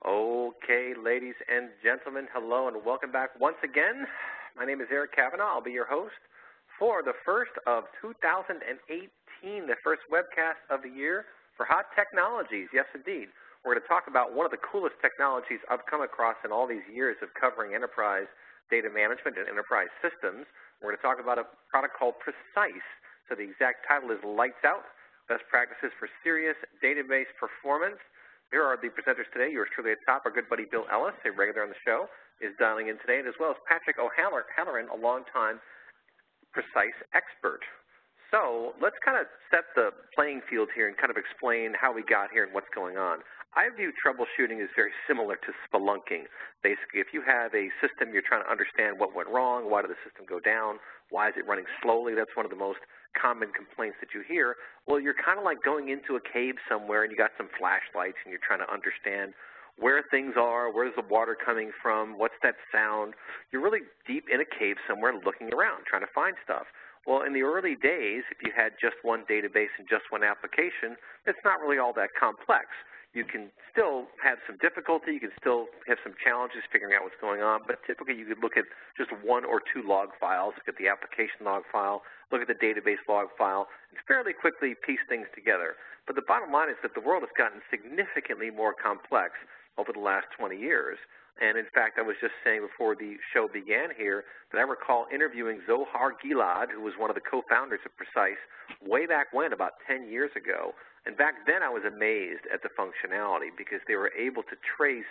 Okay, ladies and gentlemen, hello and welcome back once again. My name is Eric Kavanagh. I'll be your host for the first of 2018, the first webcast of the year for Hot Technologies. Yes, indeed. We're going to talk about one of the coolest technologies I've come across in all these years of covering enterprise data management and enterprise systems. We're going to talk about a product called Precise. So the exact title is Lights Out, Best Practices for Serious Database Performance. Here are the presenters today. Yours truly at the top, our good buddy Bill Ellis, a regular on the show, is dialing in today, and as well as Patrick O'Halloran, a longtime Precise expert. So let's kind of set the playing field here and kind of explain how we got here and what's going on. I view troubleshooting as very similar to spelunking. Basically, if you have a system, you're trying to understand what went wrong, why did the system go down, why is it running slowly? That's one of the most common complaints that you hear. Well, you're kind of like going into a cave somewhere and you got some flashlights and you're trying to understand where things are, where's the water coming from, what's that sound. You're really deep in a cave somewhere looking around, trying to find stuff. Well, in the early days, if you had just one database and just one application, it's not really all that complex. You can still have some difficulty, you can still have some challenges figuring out what's going on, but typically you could look at just one or two log files, look at the application log file, look at the database log file, and fairly quickly piece things together. But the bottom line is that the world has gotten significantly more complex over the last 20 years. And in fact, I was just saying before the show began here that I recall interviewing Zohar Gilad, who was one of the co-founders of Precise, way back when, about 10 years ago. And back then I was amazed at the functionality because they were able to trace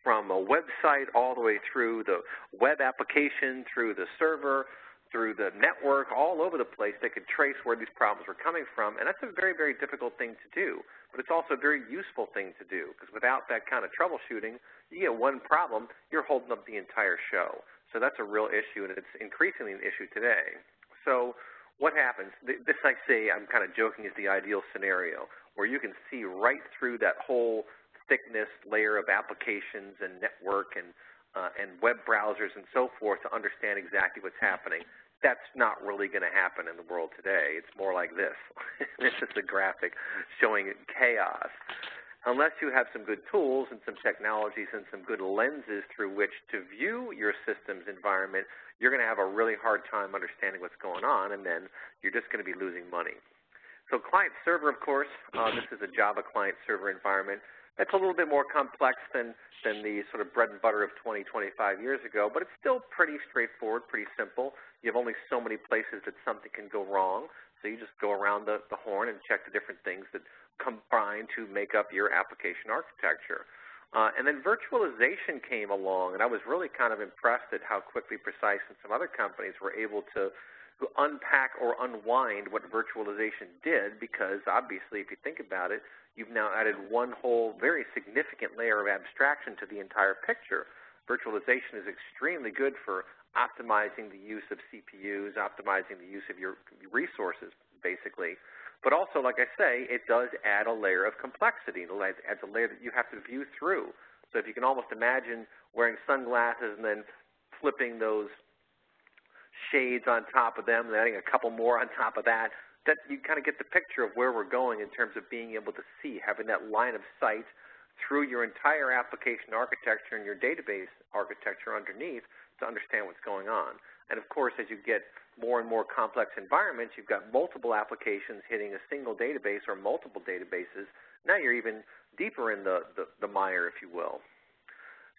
from a website all the way through the web application, through the server, through the network, all over the place. They could trace where these problems were coming from, and that's a very, very difficult thing to do. But it's also a very useful thing to do because without that kind of troubleshooting, you get one problem, you're holding up the entire show. So that's a real issue, and it's increasingly an issue today. So what happens? This, I say, I'm kind of joking, is the ideal scenario where you can see right through that whole thickness layer of applications and network and web browsers and so forth to understand exactly what's happening. That's not really going to happen in the world today. It's more like this. This is a graphic showing chaos. Unless you have some good tools and some technologies and some good lenses through which to view your system's environment, you're going to have a really hard time understanding what's going on, and then you're just going to be losing money. So client-server, of course, this is a Java client-server environment. That's a little bit more complex than the sort of bread and butter of 20, 25 years ago, but it's still pretty straightforward, pretty simple. You have only so many places that something can go wrong, so you just go around the horn and check the different things that combine to make up your application architecture. And then virtualization came along, and I was really kind of impressed at how quickly Precise and some other companies were able to unpack or unwind what virtualization did, because obviously if you think about it, you've now added one whole very significant layer of abstraction to the entire picture. Virtualization is extremely good for optimizing the use of CPUs, optimizing the use of your resources, basically. But also, like I say, it does add a layer of complexity. It adds a layer that you have to view through. So if you can almost imagine wearing sunglasses and then flipping those shades on top of them and adding a couple more on top of that, that you kind of get the picture of where we're going in terms of being able to see, having that line of sight through your entire application architecture and your database architecture underneath to understand what's going on. And of course, as you get more and more complex environments, you've got multiple applications hitting a single database or multiple databases. Now you're even deeper in the mire, if you will.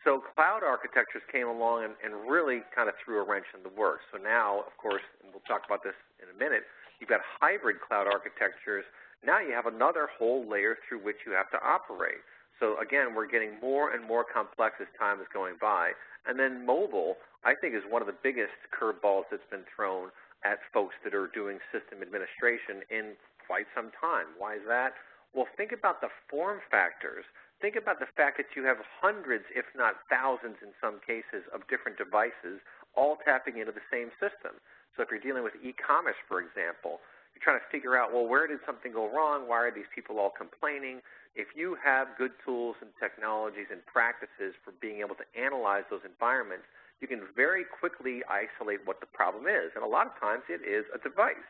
So cloud architectures came along and really kind of threw a wrench in the works. So now, of course, and we'll talk about this in a minute, you've got hybrid cloud architectures. Now you have another whole layer through which you have to operate. So again, we're getting more and more complex as time is going by. And then mobile, I think, is one of the biggest curveballs that's been thrown at folks that are doing system administration in quite some time. Why is that? Well, think about the form factors. Think about the fact that you have hundreds, if not thousands in some cases, of different devices all tapping into the same system. So if you're dealing with e-commerce, for example, you're trying to figure out, well, where did something go wrong? Why are these people all complaining? If you have good tools and technologies and practices for being able to analyze those environments, you can very quickly isolate what the problem is. And a lot of times it is a device.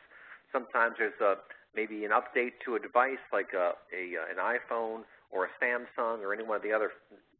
Sometimes there's maybe an update to a device like an iPhone or a Samsung or any one of the other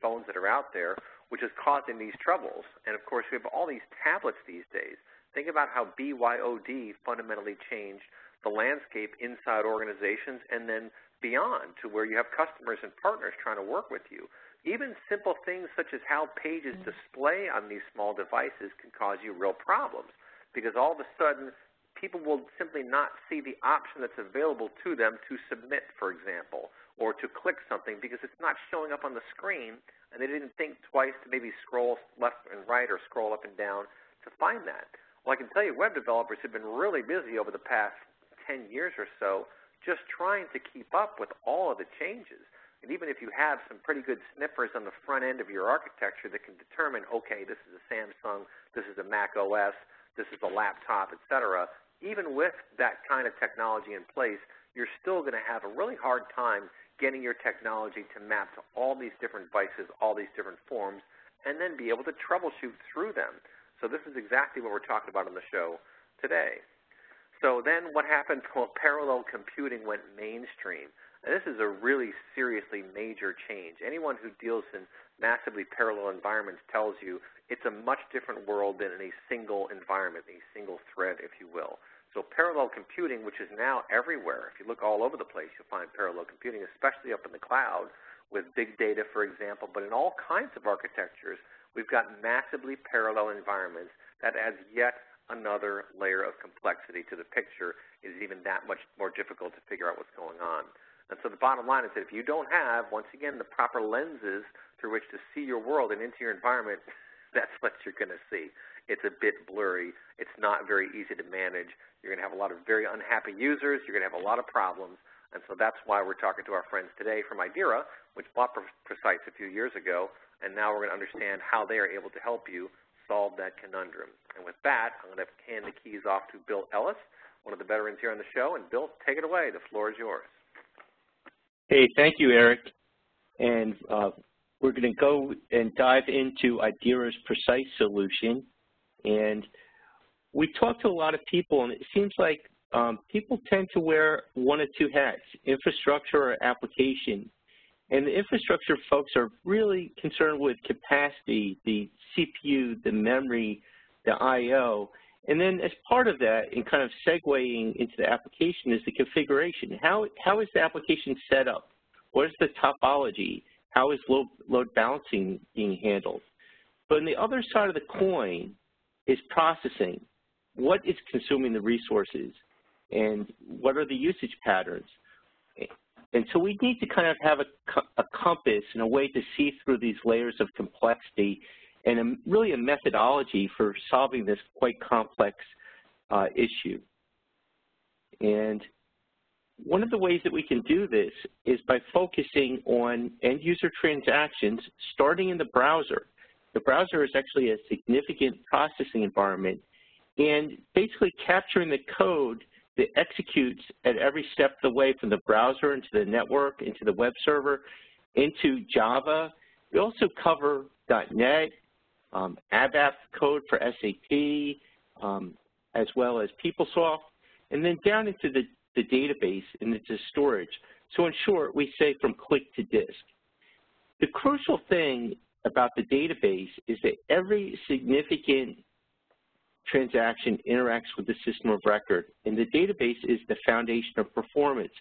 phones that are out there, which is causing these troubles. And, of course, we have all these tablets these days. Think about how BYOD fundamentally changed the landscape inside organizations and then beyond to where you have customers and partners trying to work with you. Even simple things such as how pages display on these small devices can cause you real problems, because all of a sudden people will simply not see the option that's available to them to submit, for example, or to click something because it's not showing up on the screen, and they didn't think twice to maybe scroll left and right or scroll up and down to find that. Well, I can tell you web developers have been really busy over the past 10 years or so just trying to keep up with all of the changes. And even if you have some pretty good sniffers on the front end of your architecture that can determine, okay, this is a Samsung, this is a Mac OS, this is a laptop, etc., even with that kind of technology in place, you're still going to have a really hard time getting your technology to map to all these different devices, all these different forms, and then be able to troubleshoot through them. So this is exactly what we're talking about on the show today. So then what happened? Well, parallel computing went mainstream. And this is a really seriously major change. Anyone who deals in massively parallel environments tells you it's a much different world than in a single environment, a single thread, if you will. So parallel computing, which is now everywhere, if you look all over the place, you'll find parallel computing, especially up in the cloud with big data, for example, but in all kinds of architectures, we've got massively parallel environments that adds yet another layer of complexity to the picture. Is even that much more difficult to figure out what's going on. And so the bottom line is that if you don't have, once again, the proper lenses through which to see your world and into your environment, that's what you're going to see. It's a bit blurry. It's not very easy to manage. You're going to have a lot of very unhappy users. You're going to have a lot of problems. And so that's why we're talking to our friends today from IDERA, which bought Precise a few years ago, and now we're going to understand how they are able to help you solve that conundrum. And with that, I'm going to hand the keys off to Bill Ellis, one of the veterans here on the show. And Bill, take it away. The floor is yours. Hey, thank you, Eric. And we're going to go and dive into IDERA's Precise solution. And we talked to a lot of people, and it seems like people tend to wear one of two hats, infrastructure or application. And the infrastructure folks are really concerned with capacity, the CPU, the memory, the I/O. And then as part of that, and kind of segueing into the application, is the configuration. How is the application set up? What is the topology? How is load balancing being handled? But on the other side of the coin is processing. What is consuming the resources? And what are the usage patterns? And so we need to kind of have a compass and a way to see through these layers of complexity and really a methodology for solving this quite complex issue. And one of the ways that we can do this is by focusing on end-user transactions starting in the browser. The browser is actually a significant processing environment, and basically capturing the code that executes at every step of the way from the browser into the network, into the web server, into Java. We also cover .NET, ABAP code for SAP, as well as PeopleSoft, and then down into the database and into storage. So in short, we say from click to disk. The crucial thing about the database is that every significant transaction interacts with the system of record, and the database is the foundation of performance.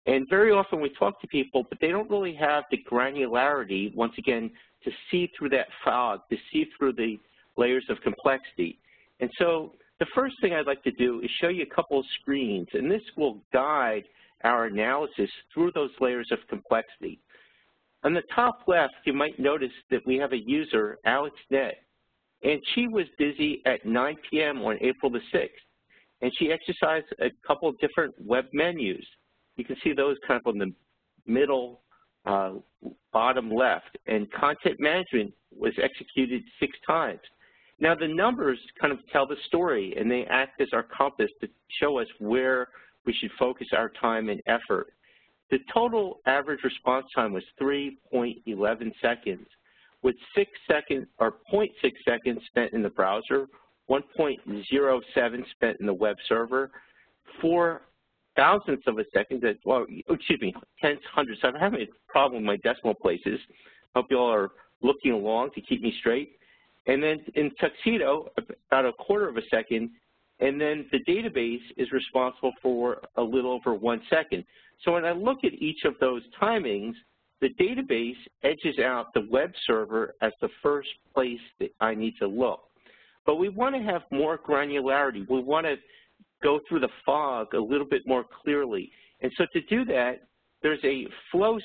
And very often we talk to people, but they don't really have the granularity, once again, to see through that fog, to see through the layers of complexity. And so the first thing I'd like to do is show you a couple of screens, and this will guide our analysis through those layers of complexity. On the top left, you might notice that we have a user, AlexNet, and she was busy at 9 p.m. on April the 6th, and she exercised a couple of different web menus. You can see those kind of on the middle bottom left, and content management was executed 6 times. Now the numbers kind of tell the story, and they act as our compass to show us where we should focus our time and effort. The total average response time was 3.11 seconds, with 6 seconds or 0.6 seconds spent in the browser, 1.07 spent in the web server, 4 thousandths of a second, well, excuse me, tenths, hundredths. I'm having a problem with my decimal places. Hope you all are looking along to keep me straight. And then in Tuxedo, about a quarter of a second, and then the database is responsible for a little over 1 second. So when I look at each of those timings, the database edges out the web server as the first place that I need to look. But we want to have more granularity. We want to go through the fog a little bit more clearly. And so to do that, there's a Flow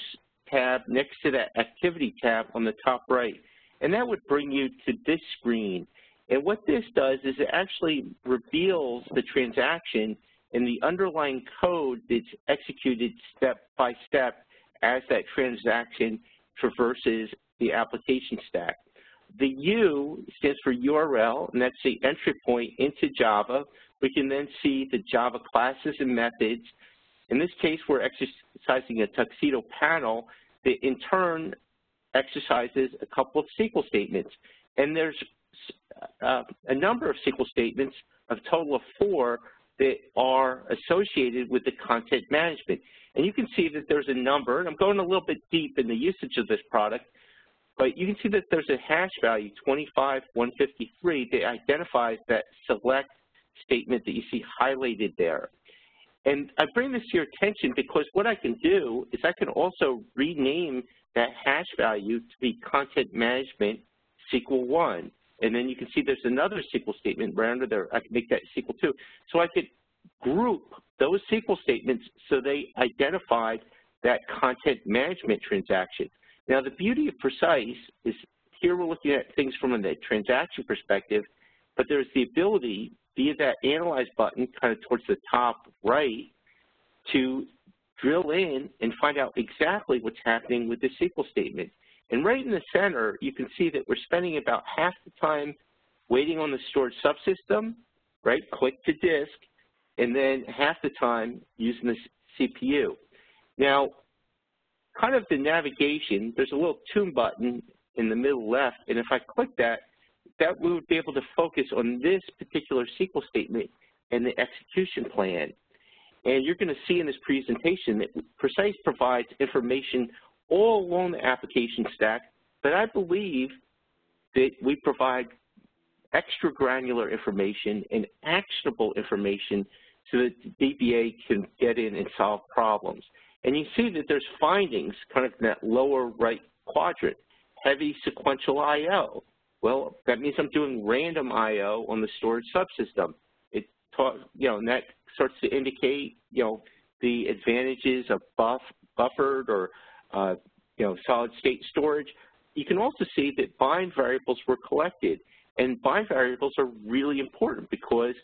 tab next to that Activity tab on the top right. And that would bring you to this screen. And what this does is it actually reveals the transaction and the underlying code that's executed step by step as that transaction traverses the application stack. The U stands for URL, and that's the entry point into Java. We can then see the Java classes and methods. In this case, we're exercising a Tuxedo panel that in turn exercises a couple of SQL statements. And there's a number of SQL statements, a total of 4, that are associated with the content management. And you can see that there's a number, and I'm going a little bit deep in the usage of this product, but you can see that there's a hash value, 25153, that identifies that select statement that you see highlighted there. And I bring this to your attention because what I can do is I can also rename that hash value to be content management SQL 1. And then you can see there's another SQL statement right under there. I can make that SQL 2. So I could group those SQL statements so they identified that content management transaction. Now, the beauty of Precise is here we're looking at things from a transaction perspective, but there's the ability via that Analyze button kind of towards the top right to drill in and find out exactly what's happening with the SQL statement. And right in the center, you can see that we're spending about half the time waiting on the storage subsystem, right, click to disk, and then half the time using the CPU. Now, kind of the navigation, there's a little tune button in the middle left, and if I click that, we would be able to focus on this particular SQL statement and the execution plan. And you're going to see in this presentation that Precise provides information all along the application stack, but I believe that we provide extra granular information and actionable information so that the DBA can get in and solve problems. And you see that there's findings kind of in that lower right quadrant, heavy sequential I/O. Well, that means I'm doing random I/O on the storage subsystem. And that starts to indicate, the advantages of buffered or solid state storage. You can also see that bind variables were collected, and bind variables are really important because,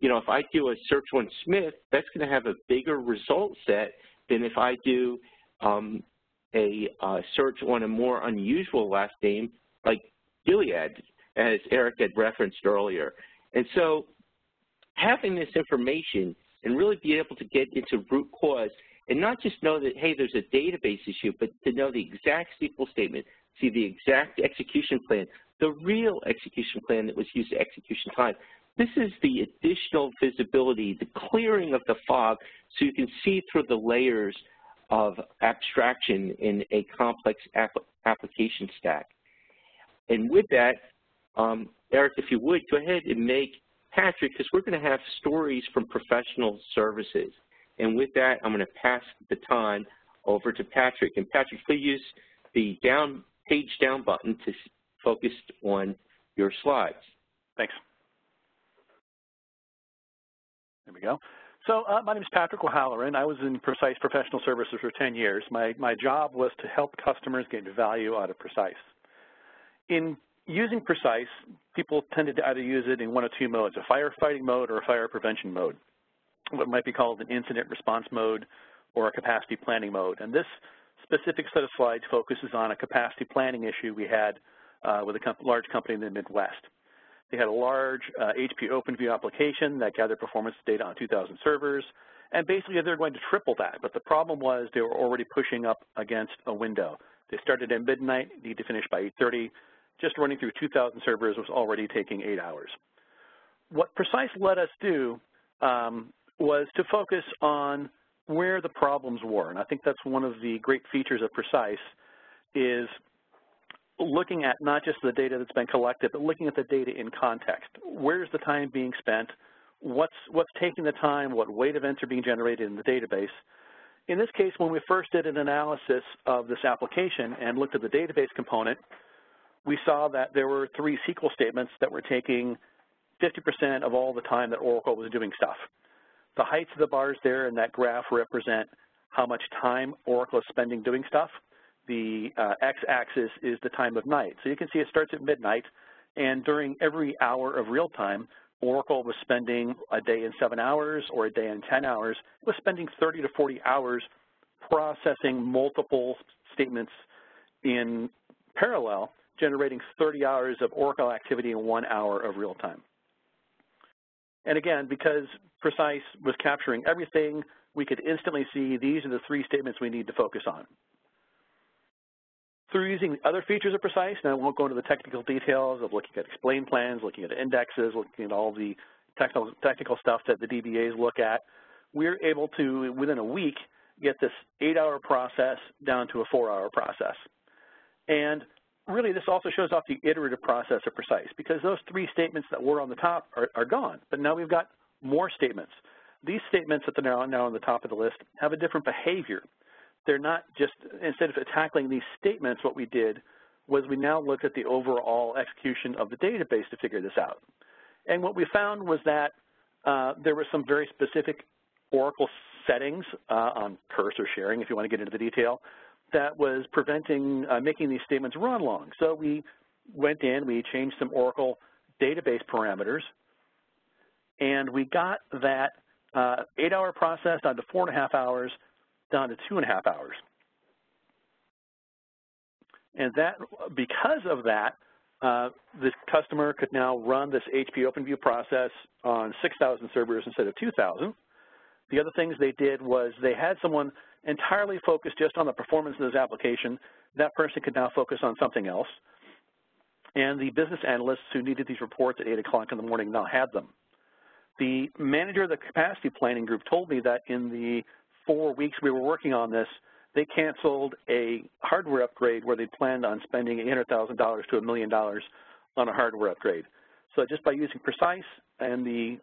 if I do a search on Smith, that's going to have a bigger result set than if I do a search on a more unusual last name like Gilead, as Eric had referenced earlier. And so having this information and really be able to get into root cause and not just know that, hey, there's a database issue, but to know the exact SQL statement, see the exact execution plan, the real execution plan that was used at execution time. This is the additional visibility, the clearing of the fog, so you can see through the layers of abstraction in a complex application stack. And with that, Eric, if you would, go ahead and make Patrick, because we're going to have stories from professional services. And with that, I'm going to pass the baton over to Patrick. And Patrick, please use the page down button to focus on your slides. Thanks. There we go. So my name is Patrick O'Halloran. I was in Precise Professional Services for 10 years. My job was to help customers get value out of Precise. In using Precise, people tended to either use it in one of two modes, a firefighting mode or a fire prevention mode, what might be called an incident response mode or a capacity planning mode. And this specific set of slides focuses on a capacity planning issue we had with a large company in the Midwest. They had a large HP OpenView application that gathered performance data on 2,000 servers, and basically they're going to triple that. But the problem was they were already pushing up against a window. They started at midnight, need to finish by 8:30. Just running through 2,000 servers was already taking 8 hours. What Precise let us do was to focus on where the problems were. And I think that's one of the great features of Precise is looking at not just the data that's been collected, but looking at the data in context. Where's the time being spent? What's taking the time? What weight events are being generated in the database? In this case, when we first did an analysis of this application and looked at the database component, we saw that there were 3 SQL statements that were taking 50% of all the time that Oracle was doing stuff. The heights of the bars there in that graph represent how much time Oracle is spending doing stuff. The x-axis is the time of night. So you can see it starts at midnight, and during every hour of real time, Oracle was spending a day in 7 hours or a day in 10 hours. It was spending 30 to 40 hours processing multiple statements in parallel, generating 30 hours of Oracle activity in 1 hour of real time. And again, because Precise was capturing everything, we could instantly see these are the 3 statements we need to focus on. Through using other features of Precise, and I won't go into the technical details of looking at explain plans, looking at indexes, looking at all the technical stuff that the DBAs look at, we're able to, within a week, get this 8-hour process down to a 4-hour process. And really, this also shows off the iterative process of Precise, because those 3 statements that were on the top are gone, but now we've got more statements. These statements that are now on the top of the list have a different behavior. They're not just, instead of tackling these statements, what we did was we now looked at the overall execution of the database to figure this out. And what we found was that there were some very specific Oracle settings on cursor sharing, if you want to get into the detail, that was preventing making these statements run long. So we went in, we changed some Oracle database parameters, and we got that 8-hour process down to 4.5 hours, down to 2.5 hours. And that, because of that, this customer could now run this HP OpenView process on 6,000 servers instead of 2,000. The other things they did was they had someone entirely focused just on the performance of this application. That person could now focus on something else. And the business analysts who needed these reports at 8 o'clock in the morning now had them. The manager of the capacity planning group told me that in the 4 weeks we were working on this, they canceled a hardware upgrade where they planned on spending $800,000 to $1 million on a hardware upgrade. So just by using Precise and the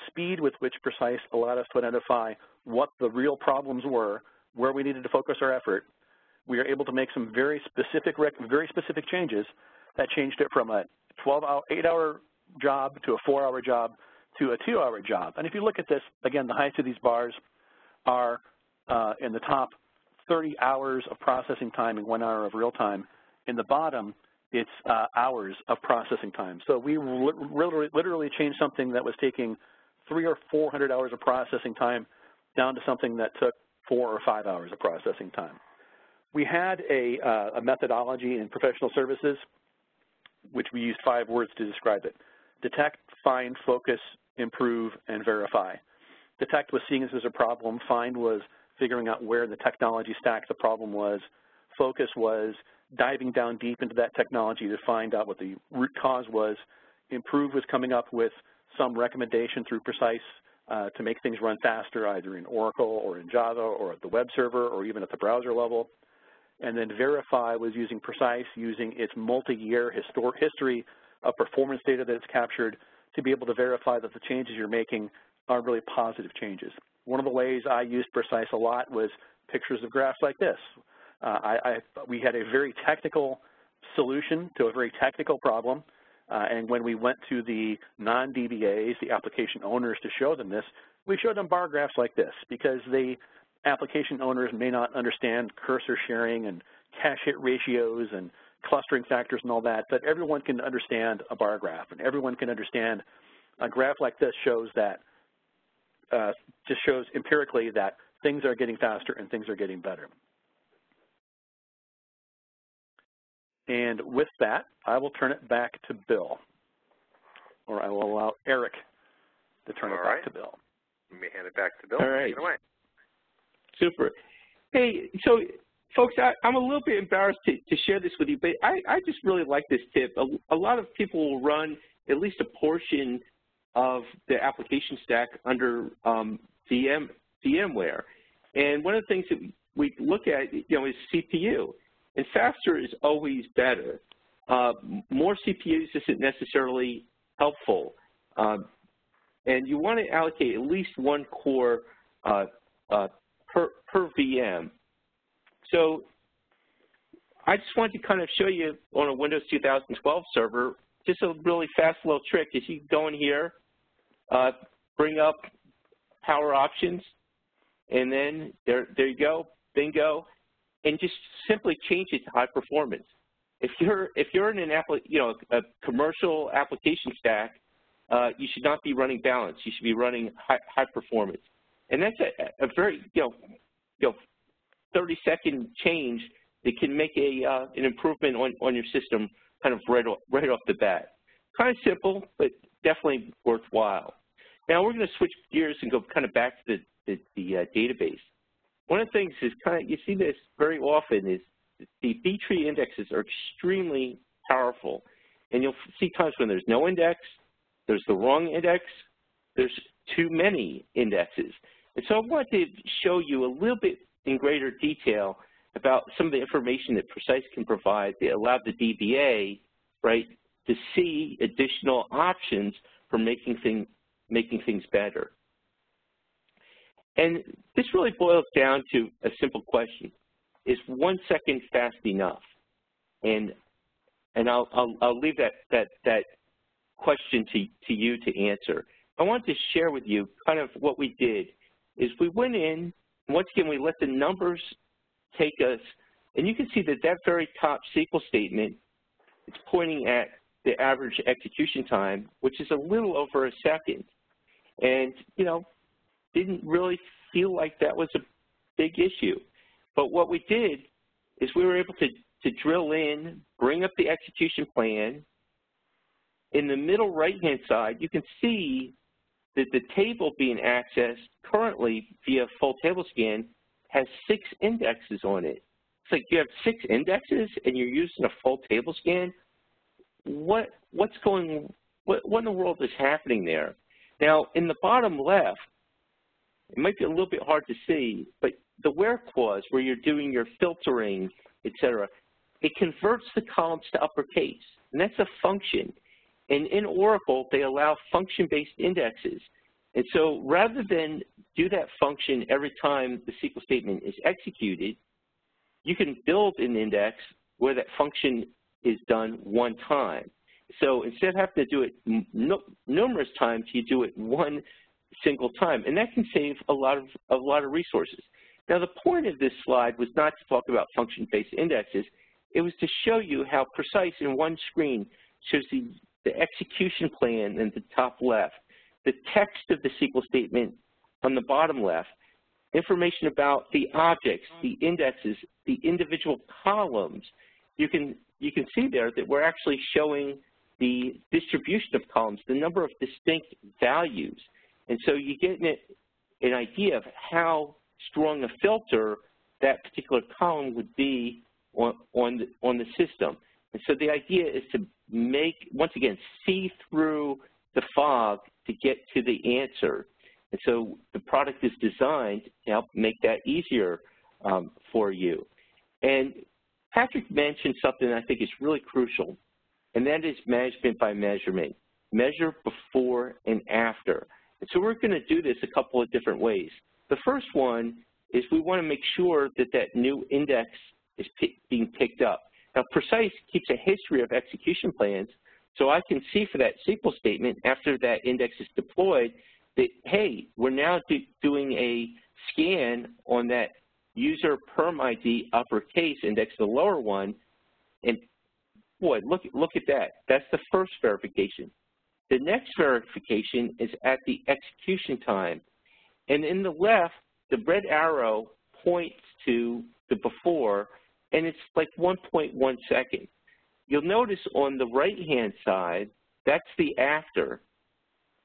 speed with which Precise allowed us to identify what the real problems were, where we needed to focus our effort, we were able to make some very specific changes that changed it from a 8-hour job to a 4-hour job to a 2-hour job. And if you look at this, again, the heights of these bars are in the top 30 hours of processing time in 1 hour of real time. In the bottom, it's hours of processing time. So we literally changed something that was taking 300 or 400 hours of processing time down to something that took 4 or 5 hours of processing time. We had a methodology in professional services, which we used 5 words to describe it: detect, find, focus, improve, and verify. Detect was seeing this as a problem. Find was figuring out where in the technology stack the problem was. Focus was diving down deep into that technology to find out what the root cause was. Improve was coming up with some recommendation through Precise to make things run faster, either in Oracle or in Java or at the web server or even at the browser level. And then verify was using Precise, using its multi-year history of performance data that it's captured to be able to verify that the changes you're making are really positive changes. One of the ways I used Precise a lot was pictures of graphs like this. We had a very technical solution to a very technical problem, and when we went to the non-DBAs, the application owners, to show them this, we showed them bar graphs like this, because the application owners may not understand cursor sharing and cache hit ratios and clustering factors and all that, but everyone can understand a bar graph, and everyone can understand a graph like this shows that, just shows empirically that things are getting faster and things are getting better. And with that, I will turn it back to Bill, or I will allow Eric to turn it back to Bill. Let me hand it back to Bill. All right. Take it away. Super. Hey, so folks, I'm a little bit embarrassed to share this with you, but I just really like this tip. A lot of people will run at least a portion of the application stack under VMware. And one of the things that we look at, is CPU. And faster is always better. More CPUs isn't necessarily helpful. And you want to allocate at least one core per VM. So I just wanted to kind of show you on a Windows 2012 server, just a really fast little trick. Is you go in here, bring up power options, and then there you go, bingo, and just simply change it to high performance. If you're in an a commercial application stack, you should not be running balance. You should be running high performance, and that's a very 30-second change that can make an improvement on your system kind of right off the bat. Kind of simple, but definitely worthwhile. Now we're going to switch gears and go kind of back to the database. One of the things is you see this very often is the B-tree indexes are extremely powerful, and you'll see times when there's no index, there's the wrong index, there's too many indexes. And so I wanted to show you a little bit in greater detail about some of the information that Precise can provide that allowed the DBA, right, to see additional options for making things better. And this really boils down to a simple question: is 1 second fast enough? And I'll leave that question to you to answer. I want to share with you kind of what we did. Is we went in, and once again we let the numbers take us, and you can see that very top SQL statement, it's pointing at the average execution time, which is a little over a second. And, didn't really feel like that was a big issue. But what we did is we were able to drill in, bring up the execution plan. In the middle right-hand side, you can see that the table being accessed currently via full table scan has 6 indexes on it. It's like you have 6 indexes and you're using a full table scan. What in the world is happening there? Now, in the bottom left, it might be a little bit hard to see, but the where clause where you're doing your filtering, etc., it converts the columns to uppercase, and that's a function. And in Oracle, they allow function-based indexes. And so rather than do that function every time the SQL statement is executed, you can build an index where that function is done one time. So instead of having to do it numerous times, you do it one single time, and that can save a lot of resources. Now, the point of this slide was not to talk about function-based indexes. It was to show you how Precise in one screen shows the execution plan in the top left, the text of the SQL statement on the bottom left, information about the objects, the indexes, the individual columns. You can see there that we're actually showing the distribution of columns, the number of distinct values. And so you get an idea of how strong a filter that particular column would be on the system. And so the idea is to once again, see through the fog to get to the answer. And so the product is designed to help make that easier for you. And Patrick mentioned something I think is really crucial, and that is management by measurement. Measure before and after. And so we're going to do this a couple of different ways. The first one is we want to make sure that that new index is being picked up. Now, Precise keeps a history of execution plans, so I can see for that SQL statement after that index is deployed that, hey, we're now doing a scan on that user perm ID uppercase index, the lower one, and boy, look at that. That's the first verification. The next verification is at the execution time. And in the left, the red arrow points to the before, and it's like 1.1 second. You'll notice on the right-hand side, that's the after.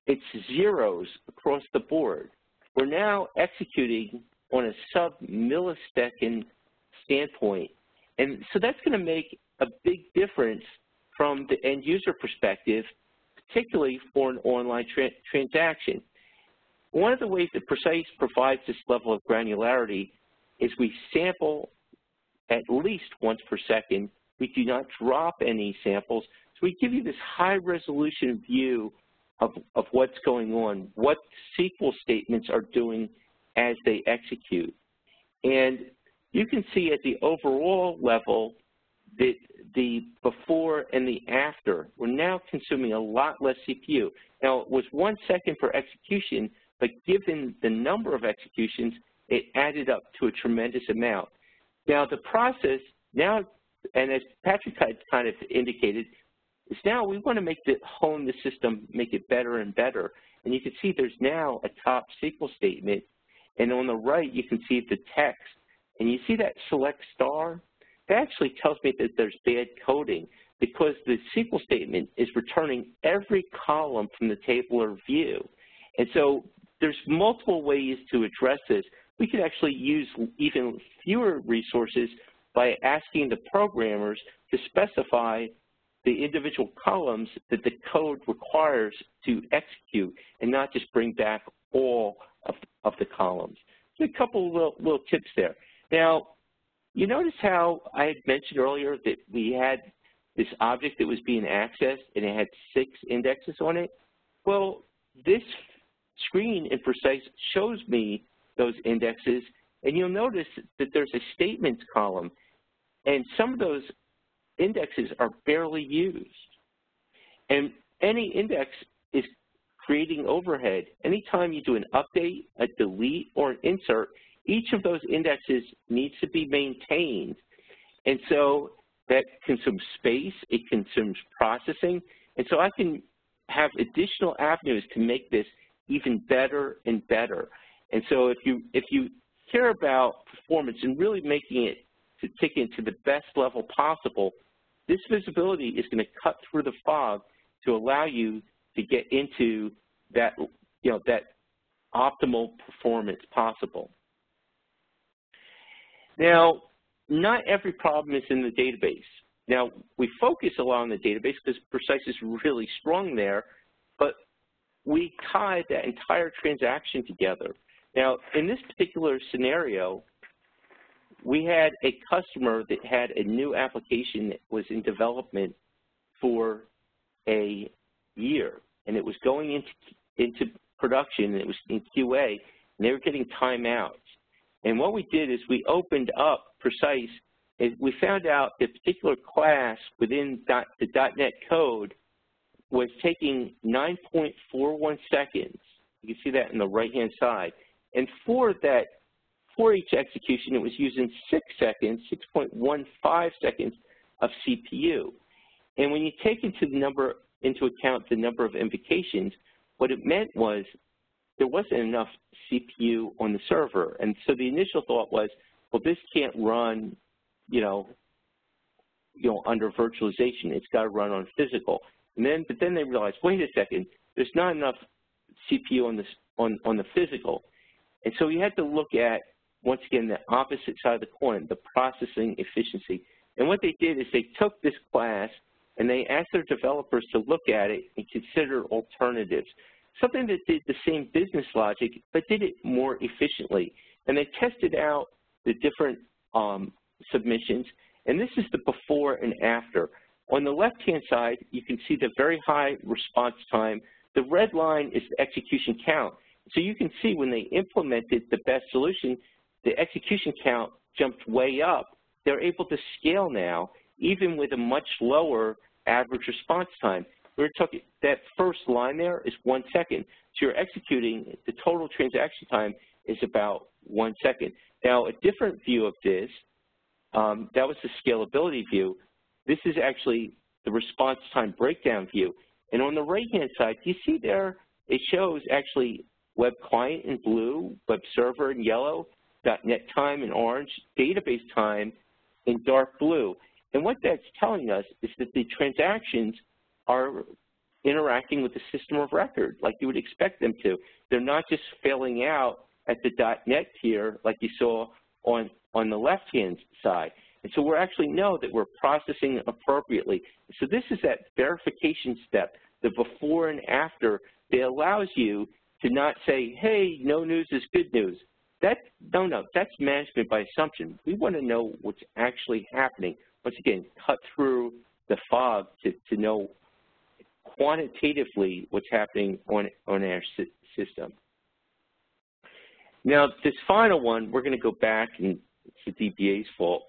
It's zeros across the board. We're now executing on a sub-millisecond standpoint. And so that's going to make a big difference from the end user perspective particularly for an online transaction. One of the ways that Precise provides this level of granularity is we sample at least once per second. We do not drop any samples. So we give you this high-resolution view of what's going on, what SQL statements are doing as they execute. And you can see at the overall level that the before and the after, we're now consuming a lot less CPU. Now, it was 1 second per execution, but given the number of executions, it added up to a tremendous amount. Now, the process now, and as Patrick had kind of indicated, is now we want to hone the system, make it better and better. And you can see there's now a top SQL statement, and on the right you can see the text. And you see that select star? That actually tells me that there's bad coding because the SQL statement is returning every column from the table or view. And so there's multiple ways to address this. We could actually use even fewer resources by asking the programmers to specify the individual columns that the code requires to execute and not just bring back all of the columns. So a couple of little tips there. Now, you notice how I had mentioned earlier that we had this object that was being accessed and it had 6 indexes on it? Well, this screen in Precise shows me those indexes, and you'll notice that there's a statements column, and some of those indexes are barely used. And any index is creating overhead. Anytime you do an update, a delete, or an insert, each of those indexes needs to be maintained. And so that consumes space, it consumes processing, and so I can have additional avenues to make this even better and better. And so if you care about performance and really making it to tick into the best level possible, this visibility is going to cut through the fog to allow you to get into that, that optimal performance possible. Now, not every problem is in the database. Now, we focus a lot on the database because Precise is really strong there, but we tie that entire transaction together. Now, in this particular scenario, we had a customer that had a new application that was in development for a year, and it was going into production, and it was in QA, and they were getting timeouts. And what we did is we opened up Precise, and we found out that a particular class within the .NET code was taking 9.41 seconds. You can see that in the right-hand side. And for each execution, it was using 6 seconds, 6.15 seconds of CPU. And when you take into account the number of invocations, what it meant was there wasn't enough CPU on the server. And so the initial thought was, well, this can't run, under virtualization. It's got to run on physical. But then they realized, wait a second, there's not enough CPU on the physical. And so we had to look at, once again, the opposite side of the coin, the processing efficiency. And what they did is they took this class and they asked their developers to look at it and consider alternatives, something that did the same business logic but did it more efficiently. And they tested out the different submissions, and this is the before and after. On the left-hand side, you can see the very high response time. The red line is the execution count. So you can see when they implemented the best solution, the execution count jumped way up. They're able to scale now, even with a much lower average response time. We're talking, that first line there is 1 second. So you're executing, the total transaction time is about 1 second. Now, a different view of this, that was the scalability view. This is actually the response time breakdown view. And on the right-hand side, you see there, it shows actually web client in blue, web server in yellow, .NET time in orange, database time in dark blue. And what that's telling us is that the transactions are interacting with the system of record like you would expect them to. They're not just failing out at the .NET tier like you saw on the left-hand side. And so we actually know that we're processing appropriately. So this is that verification step the before and after that allows you to not say, hey, no news is good news. No, that's management by assumption. We want to know what's actually happening. Once again, cut through the fog to know quantitatively what's happening on our system. Now, this final one, we're going to go back, and it's the DBA's fault.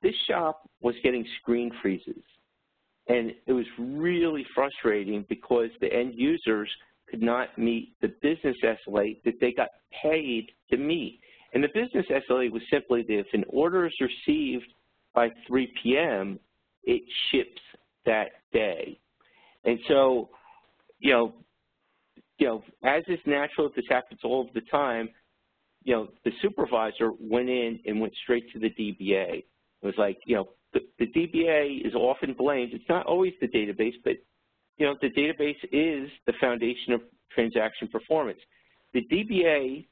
This shop was getting screen freezes, and it was really frustrating because the end users could not meet the business SLA that they got paid to meet. And the business SLA was simply that if an order is received by 3 p.m., it ships that day. And so, as is natural, if this happens all of the time, the supervisor went in and went straight to the DBA. It was like, the DBA is often blamed. It's not always the database, but the database is the foundation of transaction performance. The DBA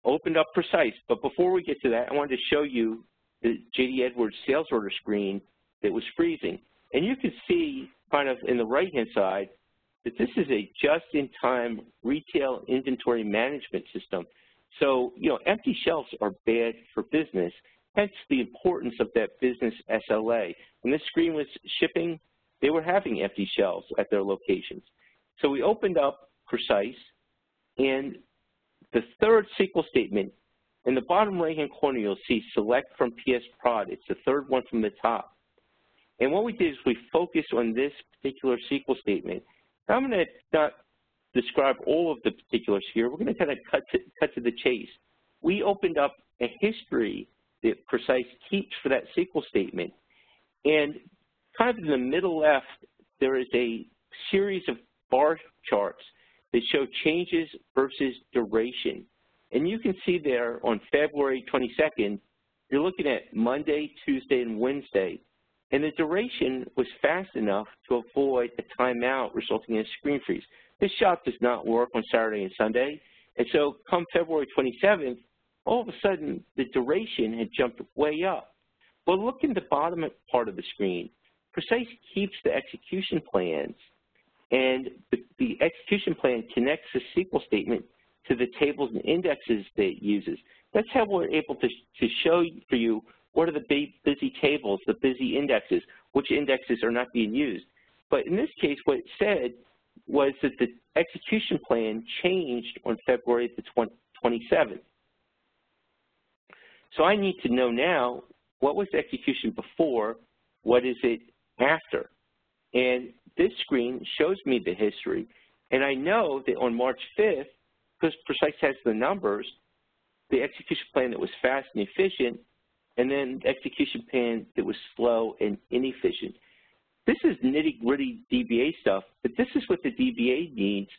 opened up Precise, but before we get to that, I wanted to show you the J.D. Edwards sales order screen that was freezing. And you can see kind of in the right-hand side that this is a just-in-time retail inventory management system. So, empty shelves are bad for business, hence the importance of that business SLA. When this screen was shipping, they were having empty shelves at their locations. So we opened up Precise, and the third SQL statement, in the bottom right-hand corner, you'll see select from PS prod. It's the third one from the top. And what we did is we focused on this particular SQL statement. Now, I'm going to not describe all of the particulars here. We're going to kind of cut to the chase. We opened up a history that Precise keeps for that SQL statement. And kind of in the middle left, there is a series of bar charts that show changes versus duration. And you can see there on February 22nd, you're looking at Monday, Tuesday, and Wednesday. And the duration was fast enough to avoid a timeout resulting in a screen freeze. This shop does not work on Saturday and Sunday. And so come February 27th, all of a sudden the duration had jumped way up. Well, look in the bottom part of the screen. Precise keeps the execution plans, and the execution plan connects the SQL statement to the tables and indexes that it uses. That's how we're able to show for you what are the busy tables, the busy indexes, which indexes are not being used. But in this case, what it said was that the execution plan changed on February the 27th. So I need to know now, what was the execution before, what is it after? And this screen shows me the history, and I know that on March 5th, because Precise has the numbers, the execution plan that was fast and efficient, and then the execution plan that was slow and inefficient. This is nitty-gritty DBA stuff, but this is what the DBA needs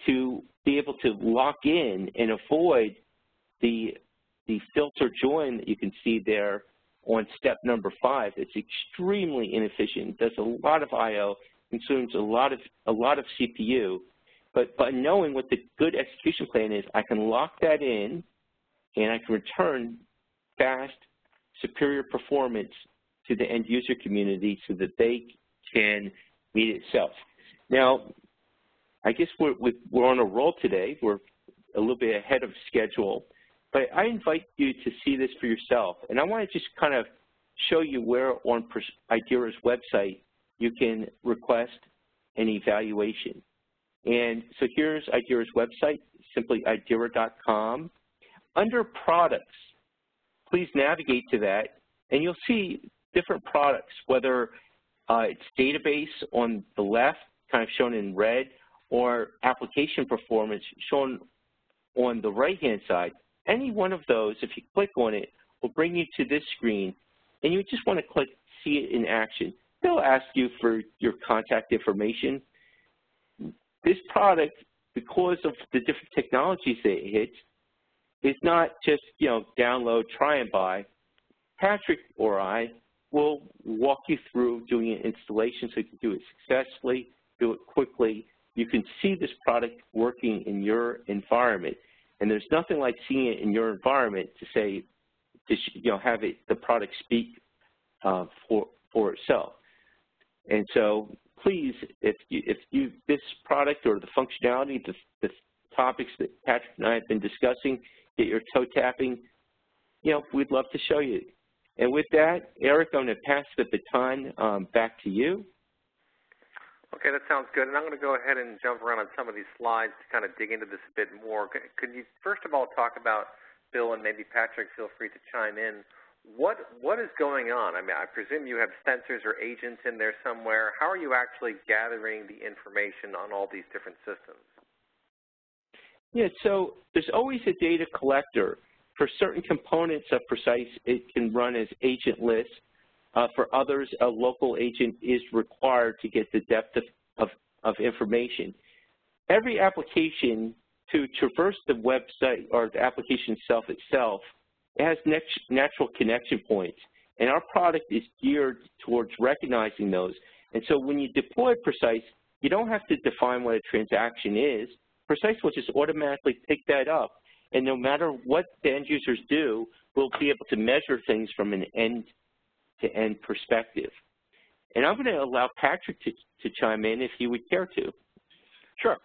to be able to lock in and avoid the filter join that you can see there on step number 5. It's extremely inefficient. It does a lot of I/O, consumes a lot of CPU. But by knowing what the good execution plan is, I can lock that in, and I can return fast, superior performance to the end user community so that they can meet itself. Now, I guess we're on a roll today. We're a little bit ahead of schedule. But I invite you to see this for yourself. And I want to just kind of show you where on IDERA's website you can request an evaluation. And so here's IDERA's website, simply idera.com. Under products, please navigate to that, and you'll see different products, whether it's database on the left, kind of shown in red, or application performance shown on the right-hand side. Any one of those, if you click on it, will bring you to this screen, and you just want to click See It in Action. They'll ask you for your contact information. This product, because of the different technologies that it hits, is not just, download, try and buy. Patrick or I will walk you through doing an installation so you can do it successfully, do it quickly. You can see this product working in your environment. And there's nothing like seeing it in your environment to say, have the product speak for itself. And so please, if this product or the functionality, the topics that Patrick and I have been discussing, get your toe tapping, we'd love to show you. And with that, Eric, I'm going to pass the baton back to you. Okay, that sounds good. And I'm going to go ahead and jump around on some of these slides to kind of dig into this a bit more. Could you first of all talk about, Bill, and maybe Patrick, feel free to chime in, what is going on? I mean, I presume you have sensors or agents in there somewhere. How are you actually gathering the information on all these different systems? Yeah, so there's always a data collector. For certain components of Precise, it can run as agentless. For others, a local agent is required to get the depth of information. Every application, to traverse the website or the application itself, it has natural connection points. And our product is geared towards recognizing those. And so when you deploy Precise, you don't have to define what a transaction is. Precise will just automatically pick that up. And no matter what the end users do, we'll be able to measure things from an end-to-end perspective. And I'm going to allow Patrick to chime in if he would care to. Sure.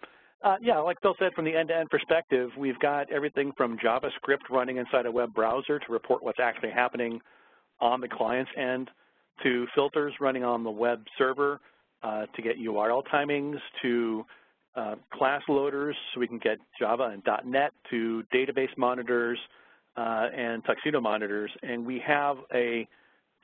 Yeah, like Bill said, from the end-to-end perspective, we've got everything from JavaScript running inside a web browser to report what's actually happening on the client's end, to filters running on the web server to get URL timings, to class loaders so we can get Java and .NET, to database monitors and Tuxedo monitors. And we have a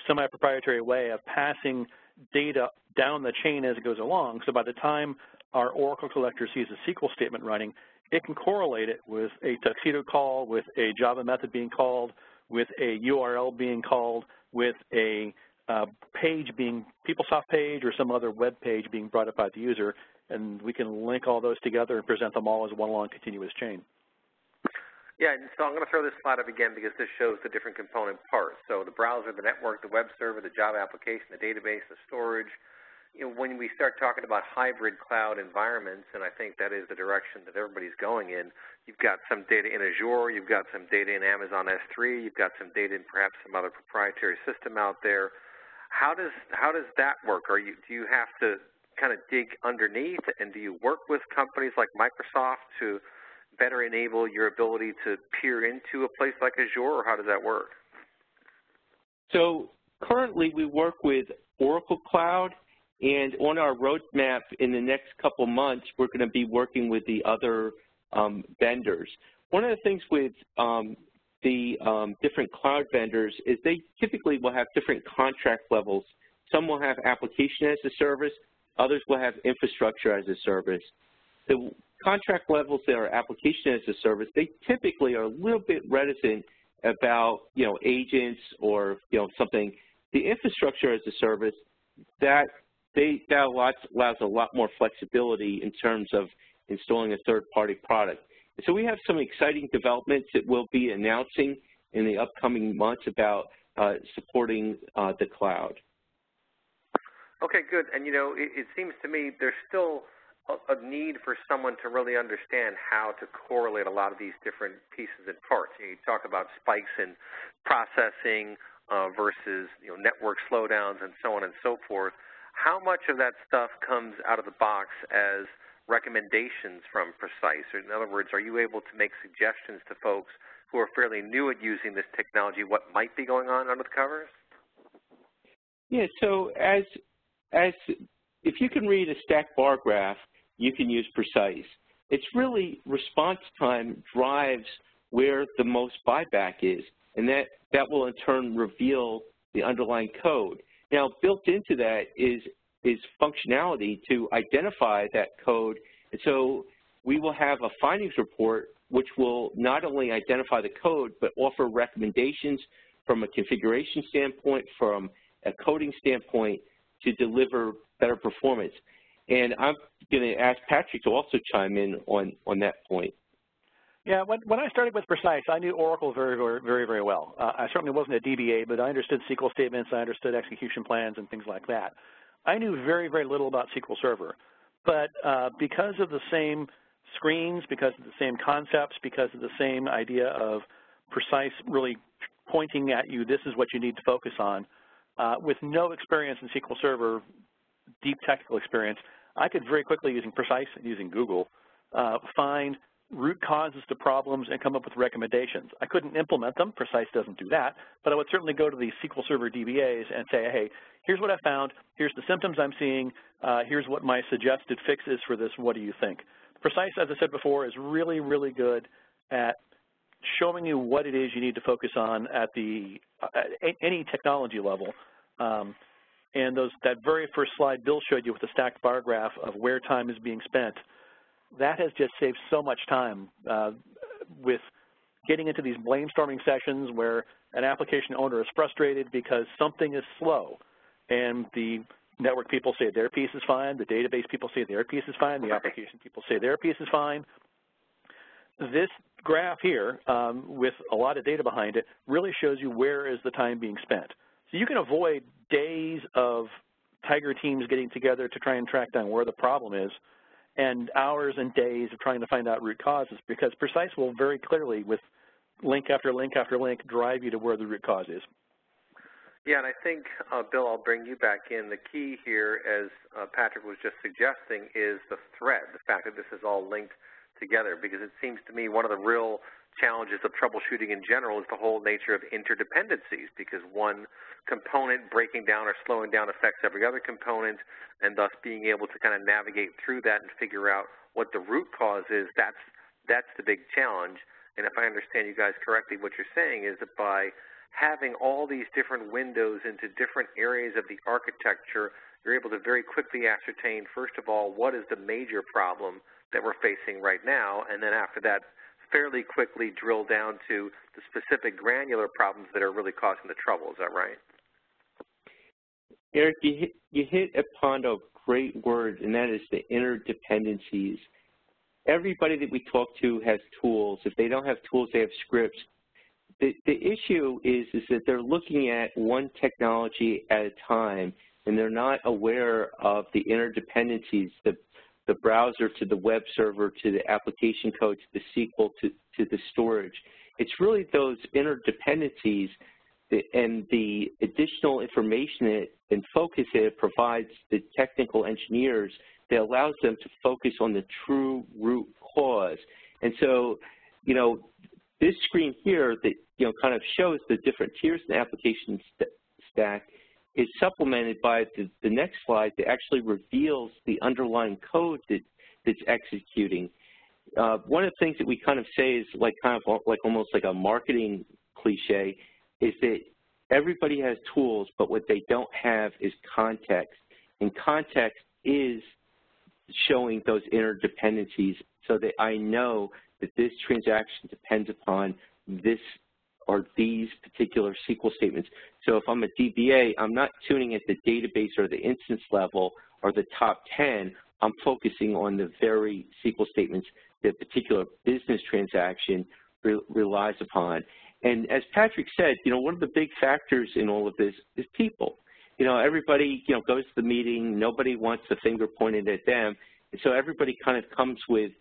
semi-proprietary way of passing data down the chain as it goes along. So by the time our Oracle collector sees a SQL statement running, it can correlate it with a Tuxedo call, with a Java method being called, with a URL being called, with a page being PeopleSoft page or some other web page being brought up by the user, and we can link all those together and present them all as one long continuous chain. Yeah, and so I'm going to throw this slide up again because this shows the different component parts. So the browser, the network, the web server, the Java application, the database, the storage. When we start talking about hybrid cloud environments, and I think that is the direction that everybody's going in, you've got some data in Azure, you've got some data in Amazon S3, you've got some data in perhaps some other proprietary system out there. How does that work? Do you have to kind of dig underneath, and do you work with companies like Microsoft to better enable your ability to peer into a place like Azure, or how does that work? So currently we work with Oracle Cloud, and on our roadmap in the next couple months, we're going to be working with the other vendors. One of the things with the different cloud vendors is they typically will have different contract levels. Some will have application as a service, others will have infrastructure as a service. The contract levels that are application as a service, they typically are a little bit reticent about, agents or, something. The infrastructure as a service, that allows a lot more flexibility in terms of installing a third-party product. And so we have some exciting developments that we'll be announcing in the upcoming months about supporting the cloud. Okay, good. And, it seems to me there's still a need for someone to really understand how to correlate a lot of these different pieces and parts. You talk about spikes in processing versus network slowdowns and so on and so forth. How much of that stuff comes out of the box as recommendations from Precise? Or in other words, are you able to make suggestions to folks who are fairly new at using this technology what might be going on under the covers? Yeah, so if you can read a stack bar graph, you can use Precise. It's really response time drives where the most buyback is, and that will in turn reveal the underlying code. Now, built into that is functionality to identify that code, and so we will have a findings report which will not only identify the code but offer recommendations from a configuration standpoint, from a coding standpoint, to deliver better performance. And I'm going to ask Patrick to also chime in on that point. Yeah, when I started with Precise, I knew Oracle very, very, very well. I certainly wasn't a DBA, but I understood SQL statements, I understood execution plans and things like that. I knew very, very little about SQL Server. But because of the same screens, because of the same concepts, because of the same idea of Precise really pointing at you, this is what you need to focus on, with no experience in SQL Server, deep technical experience, I could very quickly, using Precise and using Google, find root causes to problems and come up with recommendations. I couldn't implement them. Precise doesn't do that. But I would certainly go to the SQL Server DBAs and say, hey, here's what I found. Here's the symptoms I'm seeing. Here's what my suggested fix is for this. What do you think? Precise, as I said before, is really, really good at showing you what it is you need to focus on at any technology level. And that very first slide Bill showed you with the stacked bar graph of where time is being spent, that has just saved so much time with getting into these blamestorming sessions where an application owner is frustrated because something is slow. And the network people say their piece is fine, the database people say their piece is fine, the application people say their piece is fine. This graph here, with a lot of data behind it, really shows you where is the time being spent. So you can avoid days of tiger teams getting together to try and track down where the problem is, and hours and days of trying to find out root causes, because Precise will very clearly, with link after link after link, drive you to where the root cause is. Yeah, and I think, Bill, I'll bring you back in. The key here, as Patrick was just suggesting, is the thread, the fact that this is all linked together, because it seems to me one of the real challenges of troubleshooting in general is the whole nature of interdependencies, because one component breaking down or slowing down affects every other component, and thus being able to kind of navigate through that and figure out what the root cause is, that's the big challenge. And if I understand you guys correctly, what you're saying is that by having all these different windows into different areas of the architecture, you're able to very quickly ascertain, first of all, what is the major problem that we're facing right now, and then after that, fairly quickly drill down to the specific granular problems that are really causing the trouble. Is that right? Eric, you hit upon a great word, and that is the interdependencies. Everybody that we talk to has tools. If they don't have tools, they have scripts. The issue is that they're looking at one technology at a time, and they're not aware of the interdependencies, the browser to the web server to the application code to the SQL to the storage. It's really those interdependencies and the additional information and focus that it provides the technical engineers that allows them to focus on the true root cause. And so, you know, this screen here that, you know, kind of shows the different tiers in the application stack is supplemented by the next slide that actually reveals the underlying code that's executing. One of the things that we kind of say is almost like a marketing cliche is that everybody has tools, but what they don't have is context. And context is showing those interdependencies so that I know that this transaction depends upon this or these particular SQL statements. So if I'm a DBA, I'm not tuning at the database or the instance level or the top 10. I'm focusing on the very SQL statements that particular business transaction relies upon. And as Patrick said, you know, one of the big factors in all of this is people. You know, everybody, you know, goes to the meeting. Nobody wants the finger pointed at them. And so everybody kind of comes with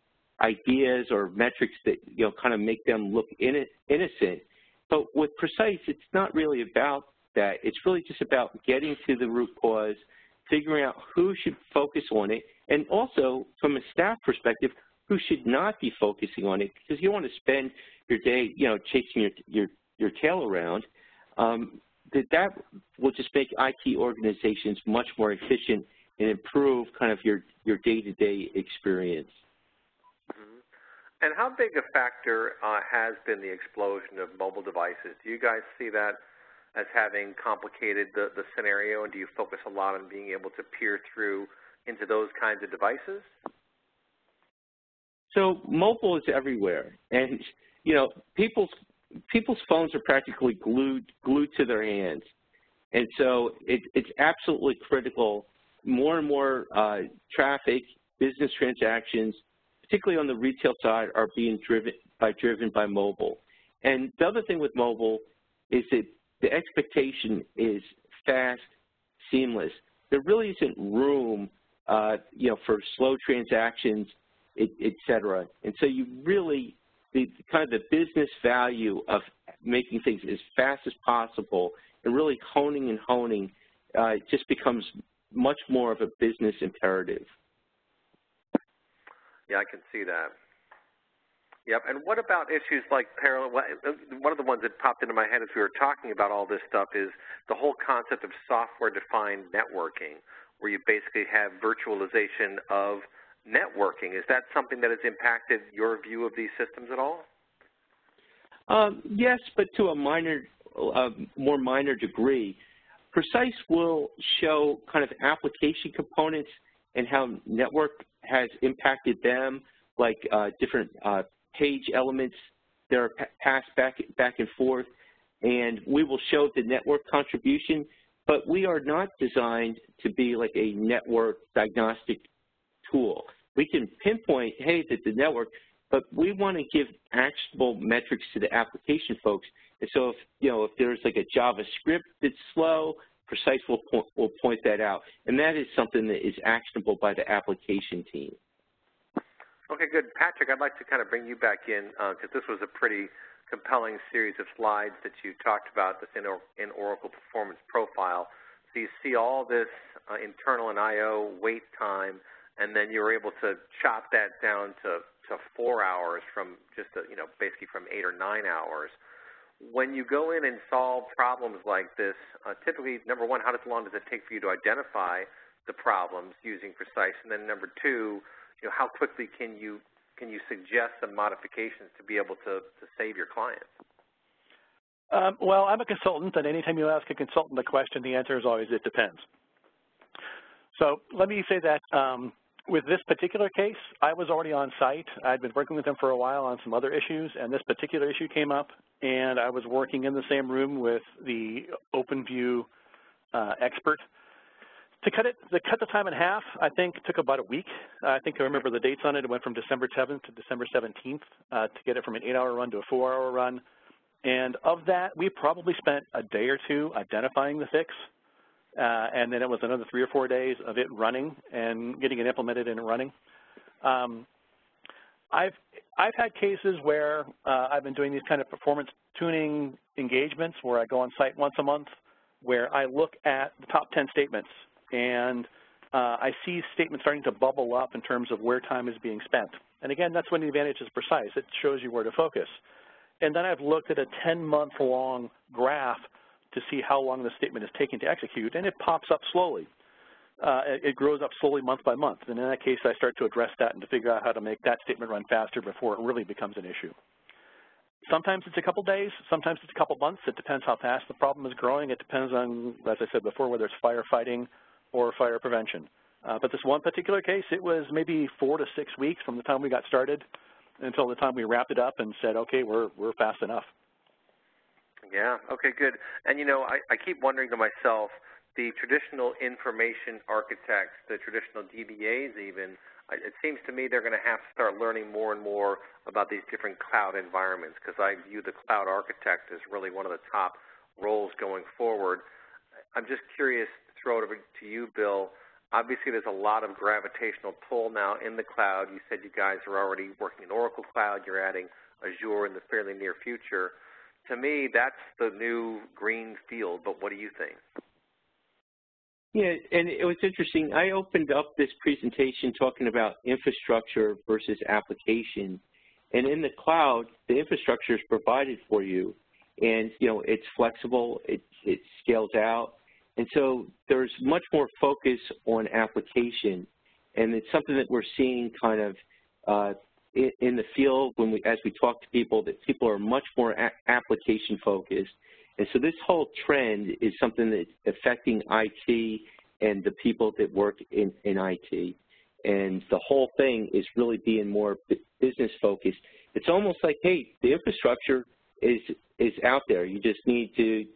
ideas or metrics that, you know, kind of make them look innocent. But with Precise, it's not really about that. It's really just about getting to the root cause, figuring out who should focus on it, and also from a staff perspective, who should not be focusing on it, because you don't want to spend your day, you know, chasing your tail around. That will just make IT organizations much more efficient and improve kind of your day-to-day experience. And how big a factor has been the explosion of mobile devices? Do you guys see that as having complicated the scenario, and do you focus a lot on being able to peer through into those kinds of devices? So mobile is everywhere, and you know, people's phones are practically glued to their hands, and so it's absolutely critical. More and more traffic, business transactions, particularly on the retail side, are being driven by mobile. And the other thing with mobile is that the expectation is fast, seamless. There really isn't room, you know, for slow transactions, et cetera. And so you really, kind of the business value of making things as fast as possible and really honing just becomes much more of a business imperative. Yeah, I can see that. Yep, and what about issues like parallel? One of the ones that popped into my head as we were talking about all this stuff is the whole concept of software-defined networking, where you basically have virtualization of networking. Is that something that has impacted your view of these systems at all? Yes, but to a more minor degree. Precise will show kind of application components and how network has impacted them, like different page elements that are passed back and forth, and we will show the network contribution, but we are not designed to be like a network diagnostic tool. We can pinpoint, hey, that the network, but we want to give actionable metrics to the application folks. And so if there's like a JavaScript that's slow, Precise will point that out. And that is something that is actionable by the application team. Okay, good. Patrick, I'd like to kind of bring you back in because this was a pretty compelling series of slides that you talked about this in Oracle Performance Profile. So you see all this internal and I/O wait time, and then you were able to chop that down to 4 hours from just, basically from 8 or 9 hours. When you go in and solve problems like this, typically, number one, how long does it take for you to identify the problems using Precise? And then number two, how quickly can you suggest some modifications to be able to save your clients? Well, I'm a consultant, and anytime you ask a consultant a question, the answer is always, it depends. So let me say that with this particular case, I was already on site. I'd been working with them for a while on some other issues, and this particular issue came up, and I was working in the same room with the OpenView expert. To cut the time in half, I think took about a week. I think I remember the dates on it. It went from December 7th to December 17th to get it from an 8-hour run to a 4-hour run. And of that, we probably spent a day or two identifying the fix. And then it was another 3 or 4 days of it running and getting it implemented and running. I've had cases where I've been doing these kind of performance tuning engagements where I go on site once a month, where I look at the top 10 statements, and I see statements starting to bubble up in terms of where time is being spent. And again, that's when the advantage is Precise. It shows you where to focus. And then I've looked at a 10-month-long graph to see how long the statement is taking to execute, and it pops up slowly. It grows up slowly month by month. And in that case, I start to address that and to figure out how to make that statement run faster before it really becomes an issue. Sometimes it's a couple days, sometimes it's a couple months. It depends how fast the problem is growing. It depends on, as I said before, whether it's firefighting or fire prevention. But this one particular case, it was maybe 4 to 6 weeks from the time we got started until the time we wrapped it up and said, okay, we're fast enough. Yeah, okay, good. And, I keep wondering to myself, the traditional information architects, the traditional DBAs even, it seems to me they're going to have to start learning more and more about these different cloud environments, because I view the cloud architect as really one of the top roles going forward. I'm just curious to throw it over to you, Bill. Obviously, there's a lot of gravitational pull now in the cloud. You said you guys are already working in Oracle Cloud. You're adding Azure in the fairly near future. To me, that's the new green field, but what do you think? Yeah, and it was interesting. I opened up this presentation talking about infrastructure versus application. And in the cloud, the infrastructure is provided for you. And, it's flexible, it scales out. And so there's much more focus on application. And it's something that we're seeing kind of in the field as we talk to people, that people are much more application focused. And so this whole trend is something that's affecting IT and the people that work in IT. And the whole thing is really being more business focused. It's almost like, hey, the infrastructure is out there. You just need to,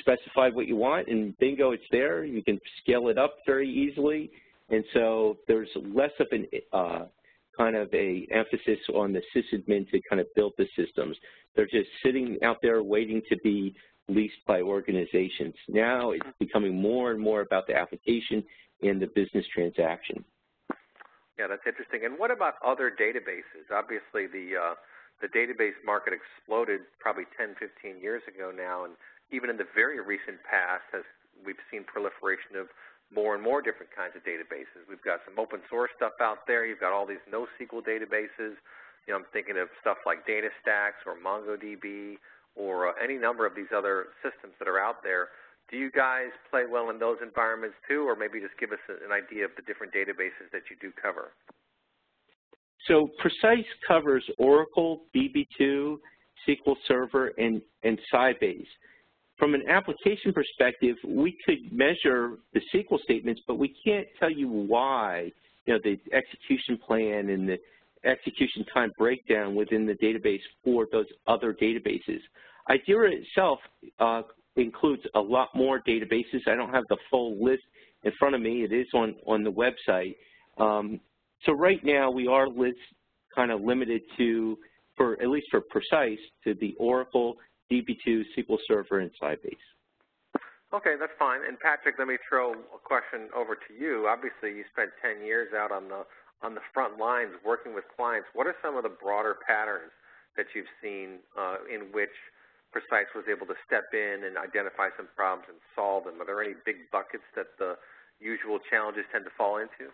specify what you want, and bingo, it's there. You can scale it up very easily. And so there's less of an kind of a emphasis on the sysadmin to kind of build the systems. They're just sitting out there waiting to be leased by organizations. Now it's becoming more and more about the application and the business transaction. Yeah, that's interesting. And what about other databases? Obviously, the database market exploded probably 10, 15 years ago now, and even in the very recent past, as we we've seen proliferation of more and more different kinds of databases. We've got some open source stuff out there. You've got all these NoSQL databases. You know, I'm thinking of stuff like DataStax or MongoDB or any number of these other systems that are out there. Do you guys play well in those environments too, or maybe just give us an idea of the different databases that you do cover? So Precise covers Oracle, DB2, SQL Server, and Sybase. From an application perspective, we could measure the SQL statements, but we can't tell you why, you know, the execution plan and the execution time breakdown within the database for those other databases. IDERA itself includes a lot more databases. I don't have the full list in front of me. It is on the website. So right now we are kind of limited to, at least for Precise, to the Oracle, DB2, SQL Server, and Sybase. Okay, that's fine. And Patrick, let me throw a question over to you. Obviously, you spent 10 years out on the front lines working with clients. What are some of the broader patterns that you've seen in which Precise was able to step in and identify some problems and solve them? Are there any big buckets that the usual challenges tend to fall into?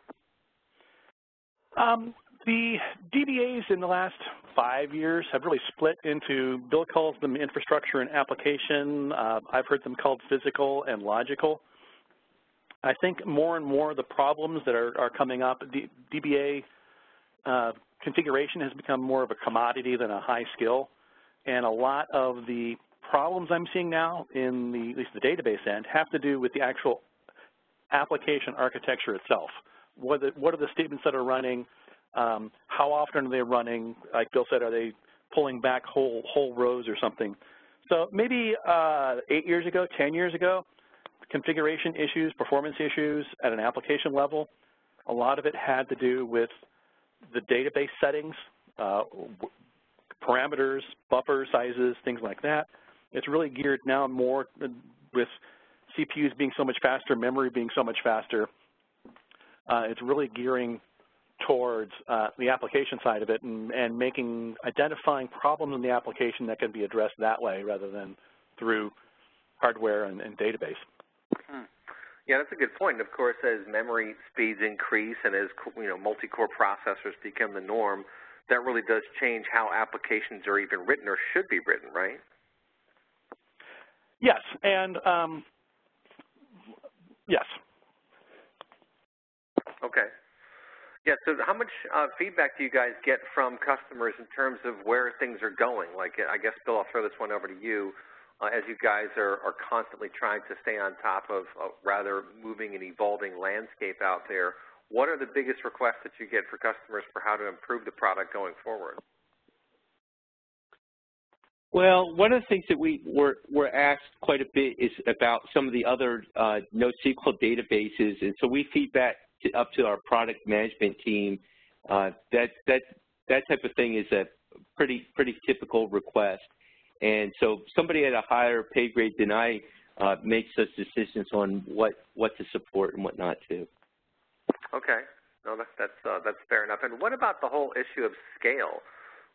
The DBAs in the last 5 years have really split into, Bill calls them infrastructure and application. I've heard them called physical and logical. I think more and more the problems that are coming up, DBA configuration has become more of a commodity than a high skill. And a lot of the problems I'm seeing now in at least the database end have to do with the actual application architecture itself. What are the statements that are running? How often are they running? Like Bill said, are they pulling back whole rows or something? So maybe 8 years ago, 10 years ago, configuration issues, performance issues at an application level, a lot of it had to do with the database settings, parameters, buffer sizes, things like that. It's really geared now more with CPUs being so much faster, memory being so much faster. It's really gearing towards the application side of it and identifying problems in the application that can be addressed that way rather than through hardware and database. Yeah, that's a good point. Of course, as memory speeds increase and as multi-core processors become the norm, that really does change how applications are even written or should be written, right? Yes, and yes. Okay. Yeah, so how much feedback do you guys get from customers in terms of where things are going? Like, I guess, Bill, I'll throw this one over to you. As you guys are constantly trying to stay on top of a rather moving and evolving landscape out there, what are the biggest requests that you get for customers for how to improve the product going forward? Well, one of the things that we're asked quite a bit is about some of the other NoSQL databases, and so we feed back up to our product management team. That type of thing is a pretty typical request, and so somebody at a higher pay grade than I makes those decisions on what to support and what not to. Okay, no, that's fair enough. And what about the whole issue of scale?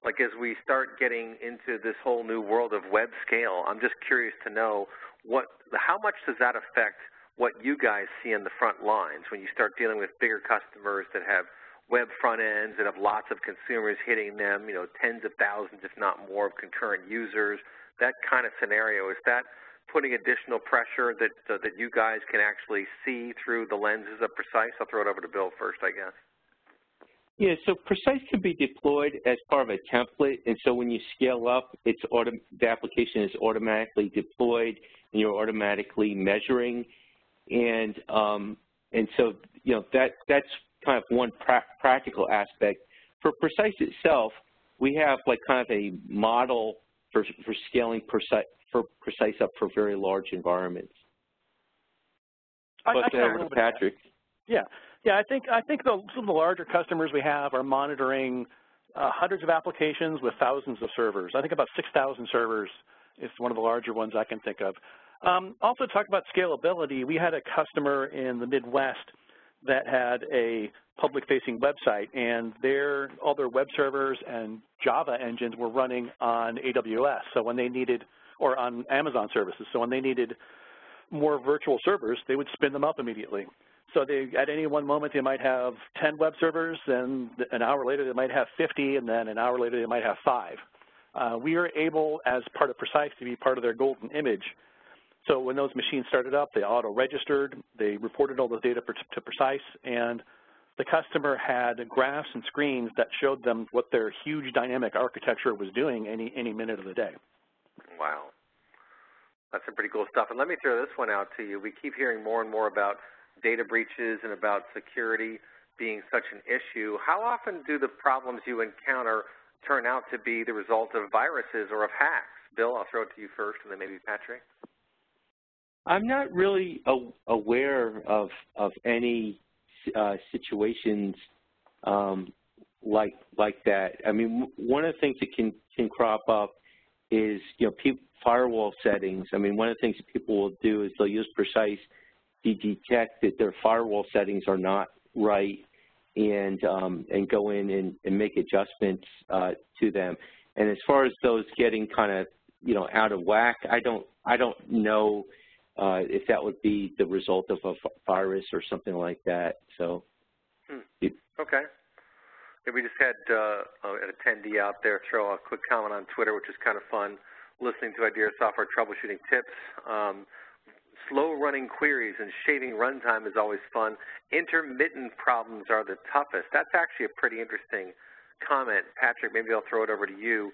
Like, as we start getting into this whole new world of web scale, I'm just curious to know how much does that affect what you guys see in the front lines when you start dealing with bigger customers that have web front ends that have lots of consumers hitting them, tens of thousands, if not more, of concurrent users, that kind of scenario. Is that putting additional pressure that you guys can actually see through the lenses of Precise? I'll throw it over to Bill first, I guess. Yeah, so Precise can be deployed as part of a template, and so when you scale up, the application is automatically deployed, and you're automatically measuring, and so that's kind of one practical aspect. For Precise itself, we have like kind of a model for scaling Precise up for very large environments. But Patrick. Yeah, I think some of the larger customers we have are monitoring hundreds of applications with thousands of servers. I think about 6,000 servers is one of the larger ones I can think of. Also, talk about scalability. We had a customer in the Midwest that had a public-facing website, and all their web servers and Java engines were running on AWS. So when they needed, or on Amazon services, so when they needed more virtual servers, they would spin them up immediately. So at any one moment, they might have 10 web servers, and an hour later, they might have 50, and then an hour later, they might have 5. We are able, as part of Precise, to be part of their golden image. So when those machines started up, they auto-registered, they reported all the data to Precise, and the customer had graphs and screens that showed them what their huge dynamic architecture was doing any minute of the day. Wow. That's some pretty cool stuff. And let me throw this one out to you. We keep hearing more and more about data breaches and about security being such an issue. How often do the problems you encounter turn out to be the result of viruses or of hacks? Bill, I'll throw it to you first, and then maybe Patrick. I'm not really aware of any situations like that. I mean, one of the things that can crop up is, firewall settings. I mean, one of the things that people will do is they'll use Precise to detect that their firewall settings are not right, and go in and make adjustments to them. And as far as those getting kind of out of whack, I don't know if that would be the result of a virus or something like that. So, okay. We just had an attendee out there throw a quick comment on Twitter, which is kind of fun, listening to IDERA software troubleshooting tips. Slow-running queries and shaving runtime is always fun. Intermittent problems are the toughest. That's actually a pretty interesting comment. Patrick, maybe I'll throw it over to you.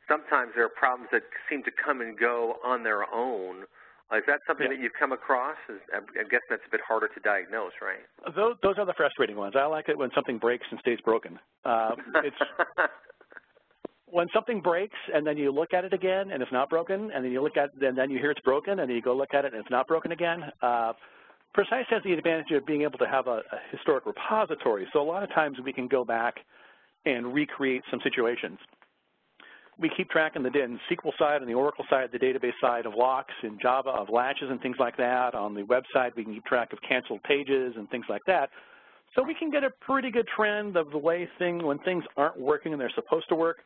Sometimes there are problems that seem to come and go on their own. Is that something that you've come across? I'm guessing that's a bit harder to diagnose, right? Those are the frustrating ones. I like it when something breaks and stays broken. When something breaks and then you look at it again and it's not broken, and then you look at it and then you hear it's broken, and then you go look at it and it's not broken again. Precise has the advantage of being able to have a historic repository. So a lot of times we can go back and recreate some situations. We keep track in the SQL side and the Oracle side, the database side of locks, in Java of latches and things like that. On the website, we can keep track of canceled pages and things like that. So we can get a pretty good trend of the way when things aren't working and they're supposed to work.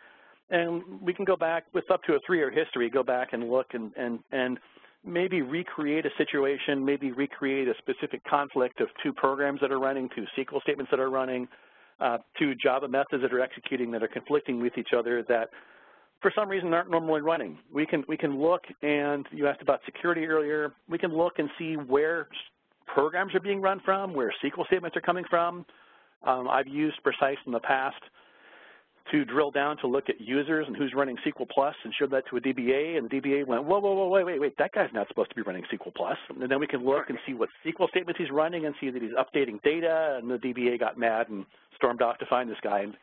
And we can go back with up to a 3-year history, go back and look and maybe recreate a situation, maybe recreate a specific conflict of 2 programs that are running, 2 SQL statements that are running, 2 Java methods that are executing that are conflicting with each other that for some reason aren't normally running. We can look, and you asked about security earlier, we can look and see where programs are being run from, where SQL statements are coming from. I've used Precise in the past to drill down to look at users and who's running SQL Plus and showed that to a DBA, and the DBA went, whoa, wait, that guy's not supposed to be running SQL Plus. And then we can look and see what SQL statements he's running and see that he's updating data, and the DBA got mad and stormed off to find this guy and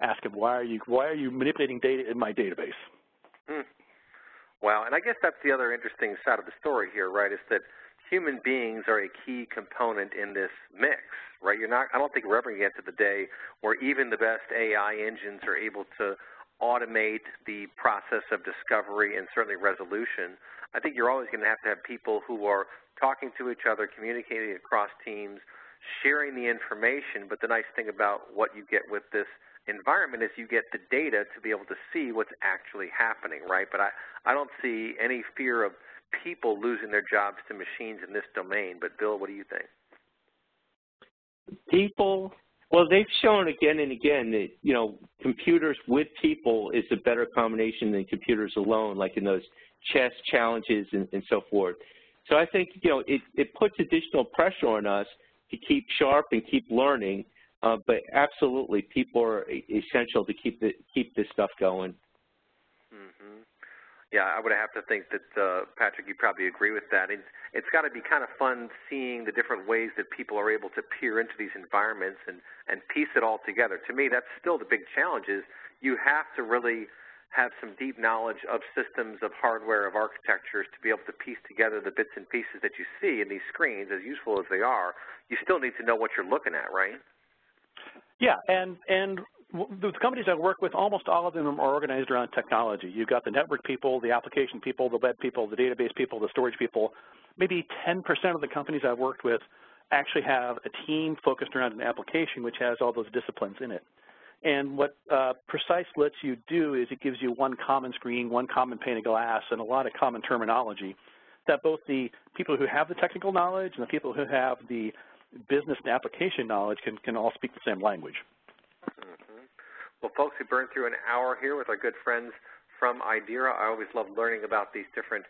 ask him, why are you manipulating data in my database? Wow, and I guess that's the other interesting side of the story here, right, is that human beings are a key component in this mix, right? I don't think we're ever going to get to the day where even the best AI engines are able to automate the process of discovery and certainly resolution. I think you're always going to have people who are talking to each other, communicating across teams, sharing the information, but the nice thing about what you get with this environment is you get the data to be able to see what's actually happening, right? But I don't see any fear of people losing their jobs to machines in this domain. But Bill, what do you think? People, well, they've shown again and again that, computers with people is a better combination than computers alone, like in those chess challenges and so forth. So I think, it puts additional pressure on us to keep sharp and keep learning. But absolutely, people are essential to keep this stuff going. Yeah, I would have to think that, Patrick, you probably agree with that. It's got to be kind of fun seeing the different ways that people are able to peer into these environments and piece it all together. To me, that's still the big challenge is you have to really have some deep knowledge of systems, of hardware, of architectures to be able to piece together the bits and pieces that you see in these screens, as useful as they are. You still need to know what you're looking at, right? Yeah, and the companies I work with, almost all of them are organized around technology. You've got the network people, the application people, the web people, the database people, the storage people. Maybe 10% of the companies I've worked with actually have a team focused around an application which has all those disciplines in it. And what Precise lets you do is it gives you one common screen, one common pane of glass, and a lot of common terminology that both the people who have the technical knowledge and the people who have the business and application knowledge can all speak the same language. Well, folks, we burned through an hour here with our good friends from IDERA. I always love learning about these different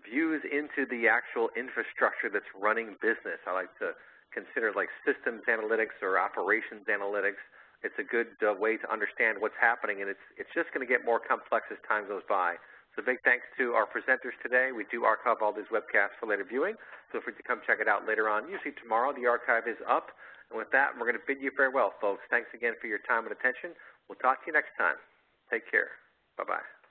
views into the actual infrastructure that's running business. I like to consider like systems analytics or operations analytics. It's a good way to understand what's happening, and it's just going to get more complex as time goes by. So big thanks to our presenters today. We do archive all these webcasts for later viewing. Feel free to come check it out later on. Usually tomorrow the archive is up. And with that, we're going to bid you farewell, folks. Thanks again for your time and attention. We'll talk to you next time. Take care. Bye-bye.